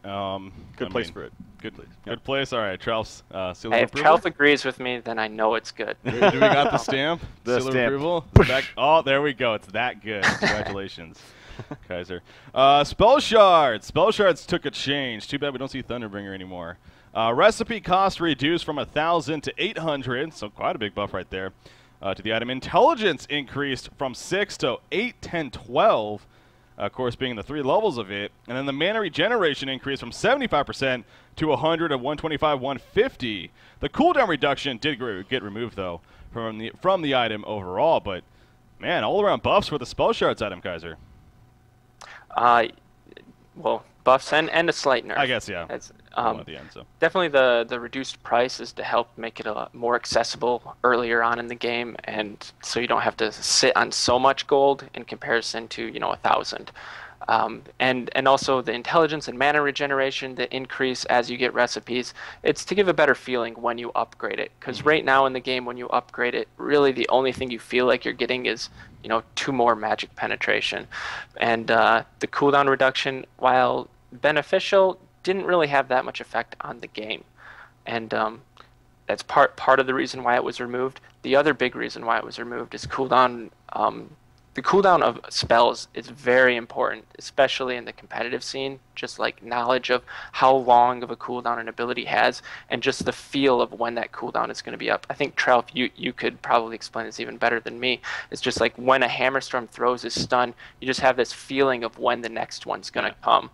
Good place for it. Good place. Good place. All right. Tralf's seal Hey, of if approval. Tralf agrees with me, then I know it's good. Do we got the stamp? The seal stamp. of approval? Oh, there we go. It's that good. Congratulations, Kaiser. Spell shards. Spell shards took a change. Too bad we don't see Thunderbringer anymore. Recipe cost reduced from 1,000 to 800, so quite a big buff right there. To the item intelligence increased from 6 to 8, 10, 12. Of course, being the 3 levels of it. And then the mana regeneration increased from 75% to 100 and 125, 150. The cooldown reduction did get removed, though, from the item overall. But, man, all-around buffs for the Spell Shards item, Kaiser. Well, buffs and a slight nerf. I guess, yeah. It's, At the end, so. definitely the reduced price is to help make it a lot more accessible earlier on in the game, and so you don't have to sit on so much gold in comparison to 1,000. And also the intelligence and mana regeneration that increase as you get recipes. It's to give a better feeling when you upgrade it, because right now in the game when you upgrade it, really the only thing you feel like you're getting is 2 more magic penetration. And the cooldown reduction, while beneficial, didn't really have that much effect on the game. And that's part of the reason why it was removed. The other big reason why it was removed is cooldown. The cooldown of spells is very important, especially in the competitive scene. Just like knowledge of how long of a cooldown an ability has, and just the feel of when that cooldown is going to be up. I think, Tralf, you could probably explain this even better than me. It's just like when a Hammerstorm throws his stun, you just have this feeling of when the next one's going to come.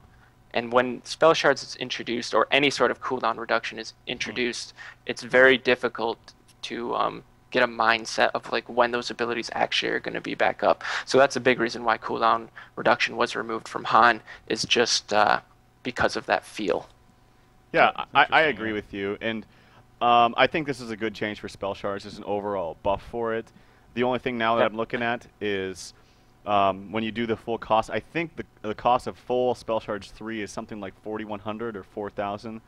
And when Spell Shards is introduced, or any sort of cooldown reduction is introduced, it's very difficult to get a mindset of like when those abilities actually are going to be back up. So that's a big reason why cooldown reduction was removed from Han, is just because of that feel. Yeah, I agree with you, and I think this is a good change for Spell Shards. There's an overall buff for it. The only thing now that I'm looking at is when you do the full cost. I think the cost of full Spell Shards 3 is something like 4,100 or 4,000.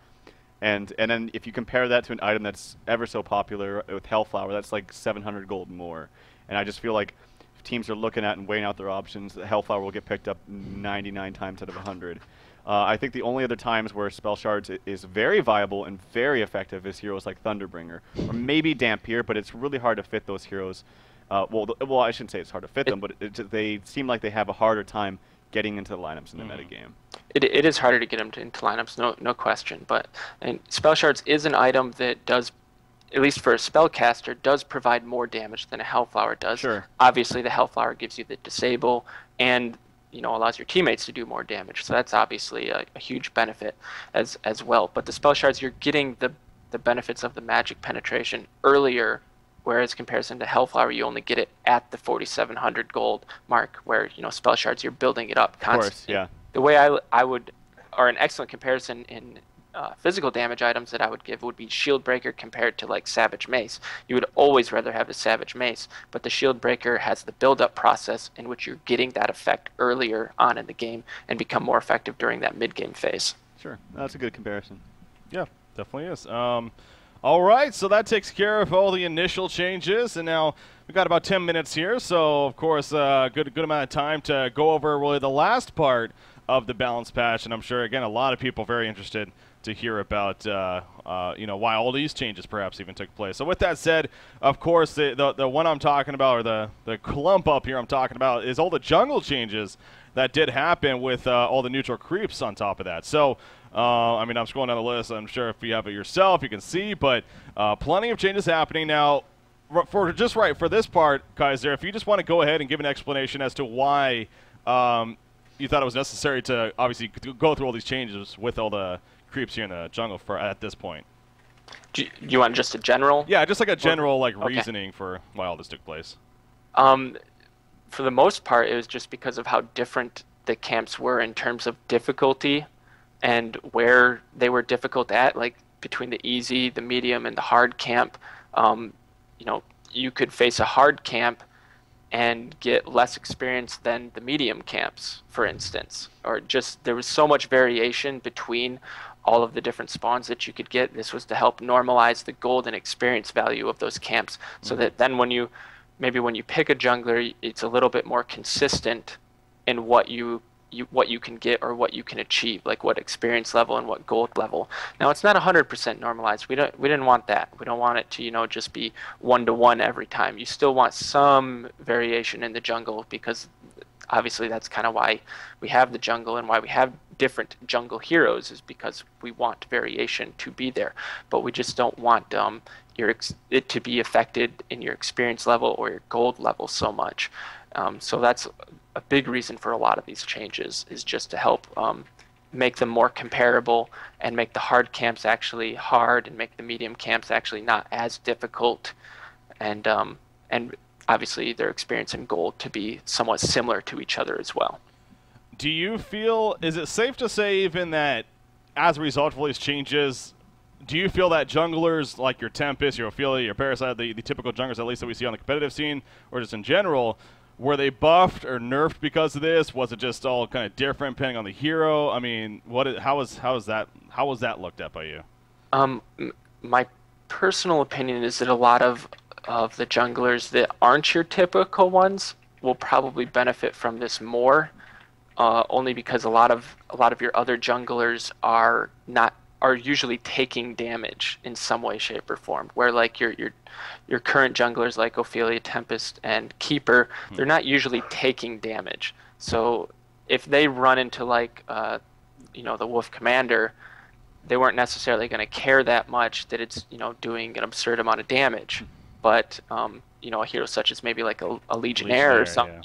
And then if you compare that to an item that's ever so popular with Hellflower, that's like 700 gold more. And I just feel like if teams are looking at and weighing out their options, the Hellflower will get picked up 99 times out of 100. I think the only other times where Spell Shards is very viable and very effective is heroes like Thunderbringer, or maybe Dampier, but it's really hard to fit those heroes. Well, I shouldn't say it's hard to fit them, but they seem like they have a harder time getting into the lineups in the metagame. It is harder to get them into lineups, no question. But Spell Shards is an item that does, at least for a spellcaster, does provide more damage than a Hellflower does. Sure. Obviously, the Hellflower gives you the disable and allows your teammates to do more damage. So that's obviously a huge benefit as well. But the Spell Shards, you're getting the benefits of the magic penetration earlier, whereas comparison to Hellflower, you only get it at the 4,700 gold mark, where Spell Shards, you're building it up constantly. Of course, yeah. The way I would, or an excellent comparison in physical damage items that I would give would be Shield Breaker compared to like Savage Mace. You would always rather have the Savage Mace, but the Shield Breaker has the build-up process in which you're getting that effect earlier on in the game and become more effective during that mid-game phase. Sure, that's a good comparison. Yeah, definitely is. All right, so that takes care of all the initial changes, and now we've got about 10 minutes here, so of course good amount of time to go over really the last part of the balance patch, and I'm sure, again, a lot of people very interested to hear about why all these changes perhaps even took place. So with that said, of course, the one I'm talking about, or the clump up here I'm talking about, is all the jungle changes that did happen with all the neutral creeps on top of that. So I mean, I'm scrolling down the list. I'm sure if you have it yourself, you can see, but plenty of changes happening now. For this part, Kaiser, if you just want to go ahead and give an explanation as to why you thought it was necessary to obviously go through all these changes with all the creeps here in the jungle at this point. Do you want just a general? Yeah, just like a general reasoning for why all this took place. For the most part, it was just because of how different the camps were in terms of difficulty and where they were difficult at. Like between the easy, the medium, and the hard camp. You could face a hard camp and get less experience than the medium camps, for instance, or just there was so much variation between all of the different spawns that you could get. This was to help normalize the gold and experience value of those camps, so that then when you pick a jungler, it's a little bit more consistent in what you can get or what you can achieve, like what experience level and what gold level. Now it's not 100% normalized. We didn't want that. We don't want it to just be 1-to-1 every time. You still want some variation in the jungle, because obviously that's kind of why we have the jungle and why we have different jungle heroes, is because we want variation to be there. But we just don't want it to be affected in your experience level or your gold level so much. So that's a big reason for a lot of these changes, is just to help make them more comparable and make the hard camps actually hard and make the medium camps actually not as difficult, and obviously their experience in gold to be somewhat similar to each other as well. Do you feel, is it safe to say even that as a result of all these changes, do you feel that junglers like your Tempest, your Ophelia, your Parasite, the typical junglers at least that we see on the competitive scene, or just in general, were they buffed or nerfed because of this? Was it just all kind of different depending on the hero? I mean, how was that looked at by you? My personal opinion is that a lot of the junglers that aren't your typical ones will probably benefit from this more, only because a lot of your other junglers are usually taking damage in some way, shape, or form. Where like your current junglers like Ophelia, Tempest, and Keeper, they're not usually taking damage. So if they run into like the Wolf Commander, they weren't necessarily going to care that much that it's doing an absurd amount of damage. But a hero such as maybe like a Legionnaire or something,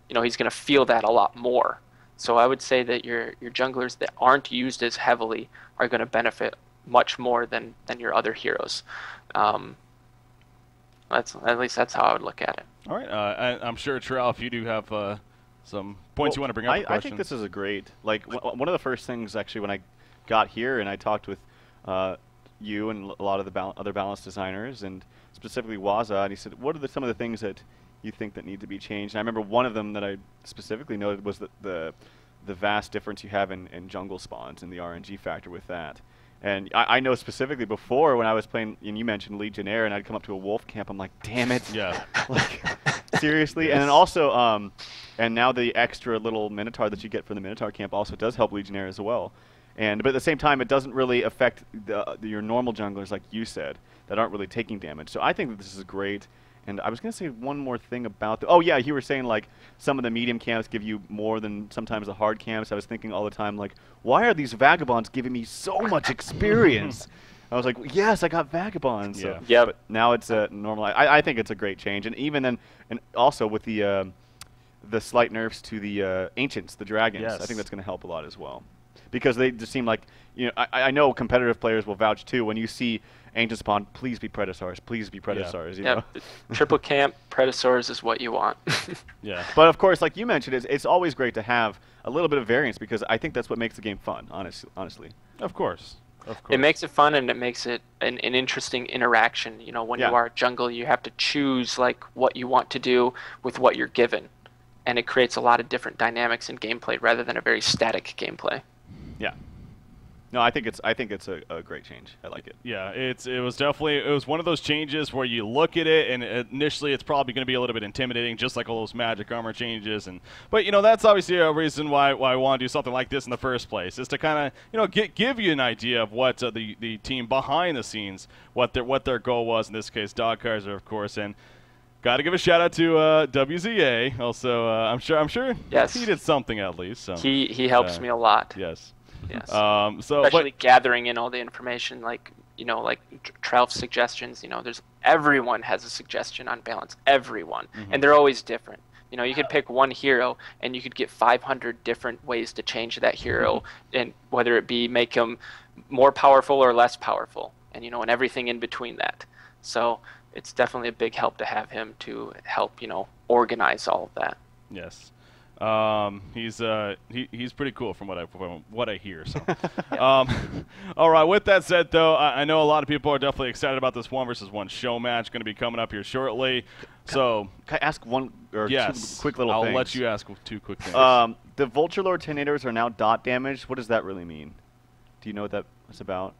he's going to feel that a lot more. So I would say that your junglers that aren't used as heavily are going to benefit much more than your other heroes. At least that's how I would look at it. All right, I'm sure, Terrell, if you do have some points you want to bring up. I think this is a great, one of the first things actually when I got here and I talked with you and a lot of the other balance designers, and specifically Waza, and he said, what are some of the things that you think that need to be changed? And I remember one of them that I specifically noted was the vast difference you have in jungle spawns and the RNG factor with that. And I know specifically before when I was playing, and you mentioned Legionnaire, and I'd come up to a wolf camp, I'm like, damn it. Yeah. Like, seriously? Yes. And then also, and now the extra little Minotaur that you get from the Minotaur camp also does help Legionnaire as well. But at the same time, it doesn't really affect your normal junglers, like you said, that aren't really taking damage. So I think that this is great. And I was going to say one more thing about oh yeah, you were saying like some of the medium camps give you more than sometimes the hard camps. I was thinking all the time, like, why are these vagabonds giving me so much experience? I was like, yes, I got vagabonds. Yeah. So, yeah. But now it's a normal. I think it's a great change, and even then, and also with the slight nerfs to the ancients, the dragons, yes. I think that's going to help a lot as well, because they just seem like I know competitive players will vouch too when you see Ancient spawn, please be Predasaurs, please be Predasaurs. Yeah. You know? Triple camp Predasaurs is what you want. Yeah. But of course, like you mentioned, it's always great to have a little bit of variance, because I think that's what makes the game fun, honestly. Of course. It makes it fun, and it makes it an interesting interaction. When you are a jungle, you have to choose like what you want to do with what you're given, and it creates a lot of different dynamics in gameplay rather than a very static gameplay. Yeah. No, I think it's a great change. I like it. Yeah, it was one of those changes where you look at it and initially it's probably going to be a little bit intimidating, just like all those magic armor changes. But that's obviously a reason why I want to do something like this in the first place, is to kind of give you an idea of what the team behind the scenes, what their goal was. In this case, DOGKaiser, of course, and got to give a shout out to WZA. Also, I'm sure yes. he did something at least. So, he helps me a lot. Yes. Yes. Especially gathering in all the information, like Trelf's suggestions. Everyone has a suggestion on balance. Everyone, and they're always different. You could pick one hero, and you could get 500 different ways to change that hero, and whether it be make him more powerful or less powerful, and and everything in between that. So it's definitely a big help to have him to help organize all of that. Yes. He's pretty cool from what I hear. So, all right. With that said, though, I know a lot of people are definitely excited about this 1-versus-1 show match going to be coming up here shortly. Can I ask one or two quick little things? I'll let you ask 2 quick things. The Vulture Lord tornadoes are now dot damaged. What does that really mean? Do you know what that was about?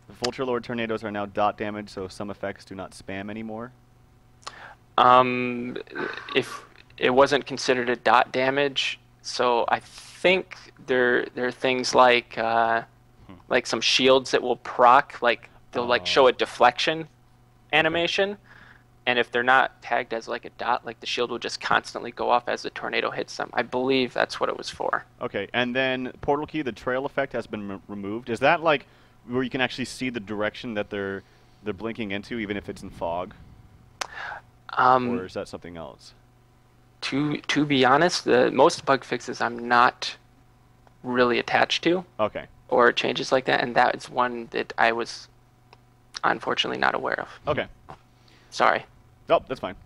The Vulture Lord tornadoes are now dot damaged, so some effects do not spam anymore. If it wasn't considered a dot damage, so I think there are things like some shields that will proc, like they'll like show a deflection animation, and if they're not tagged as like a dot, like the shield will just constantly go off as the tornado hits them. I believe that's what it was for. Okay, and then Portal Key, the trail effect has been removed. Is that like where you can actually see the direction that they're blinking into, even if it's in fog? Or is that something else? To be honest, most bug fixes I'm not really attached to. Okay. Or changes like that, and that is one that I was unfortunately not aware of. Okay. Sorry. Oh, that's fine.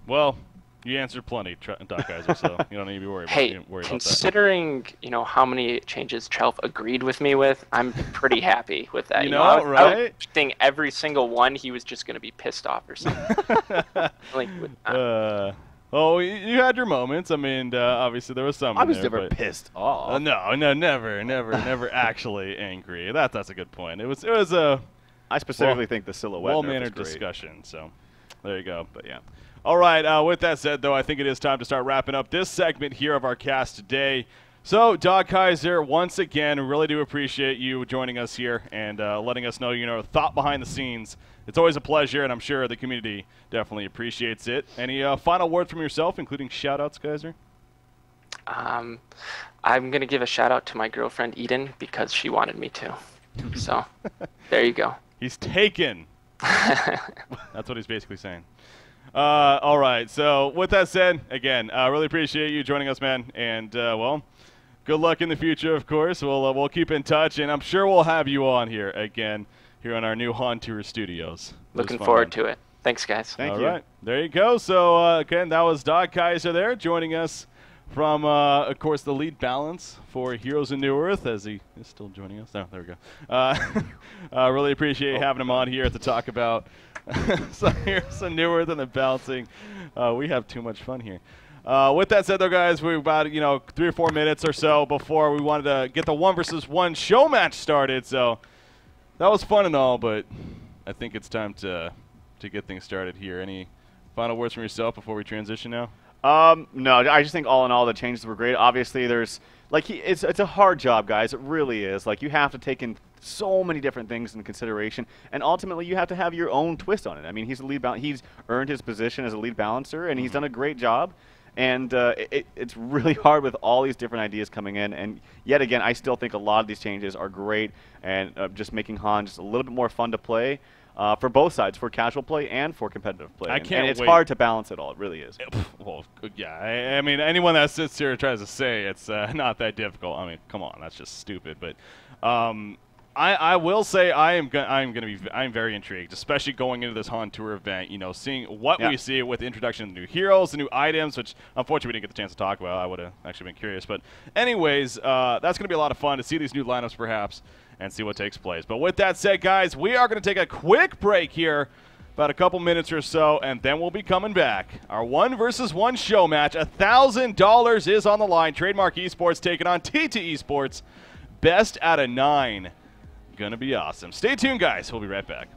Well, you answered plenty, DOGKaiser, so you don't need to be worried about that. Considering how many changes Trelf agreed with me with, I'm pretty happy with that. Right? I was thinking every single one he was just going to be pissed off or something. Oh, you had your moments. I mean, obviously there was some. I was never pissed off. No, never actually angry. That's a good point. It was a. I specifically think the silhouette. Well-mannered discussion. So, there you go. But yeah. All right. With that said, though, I think it is time to start wrapping up this segment here of our cast today. So, DOGKaiser, once again, really do appreciate you joining us here and letting us know, thought behind the scenes. It's always a pleasure, and I'm sure the community definitely appreciates it. Any final words from yourself, including shout-outs, Kaiser? I'm going to give a shout-out to my girlfriend, Eden, because she wanted me to. So, there you go. He's taken. That's what he's basically saying. All right. So with that said, again, I really appreciate you joining us, man. And good luck in the future. Of course, we'll keep in touch, and I'm sure we'll have you on here again here on our new Han Tour Studios. Looking forward to it. Thanks, guys. Thank you. All right. There you go. So again, that was DOGKaiser there joining us from, of course, the lead balance for Heroes of New Earth, as he is still joining us. No, there we go. Really appreciate having him on here to talk about some Heroes of New Earth and the balancing. We have too much fun here. With that said, though, guys, we're about 3 or 4 minutes or so before we wanted to get the 1-versus-1 show match started. So that was fun and all, but I think it's time to get things started here. Any final words from yourself before we transition now? No, I just think all in all the changes were great. Obviously, there's it's a hard job, guys. It really is. Like, you have to take in so many different things into consideration, and ultimately you have to have your own twist on it. I mean, he's a lead he's earned his position as a lead balancer, and he's done a great job. And it's really hard with all these different ideas coming in. And yet again, I still think a lot of these changes are great and just making Han just a little bit more fun to play. For both sides, for casual play and for competitive play. And it's hard to balance it all. It really is. Well, yeah. I mean, anyone that sits here and tries to say it's not that difficult, I mean, come on, that's just stupid. But I will say I'm very intrigued, especially going into this Han Tour event. Seeing what we see with the introduction of new heroes, the new items, which unfortunately we didn't get the chance to talk about. I would have actually been curious, but anyways, that's going to be a lot of fun to see these new lineups, perhaps, and see what takes place. But with that said, guys, we are going to take a quick break here, about a couple minutes or so, and then we'll be coming back. Our 1-versus-1 show match, $1,000 is on the line. Trademark Esports taking on TT Esports. Best out of 9. Gonna be awesome. Stay tuned, guys. We'll be right back.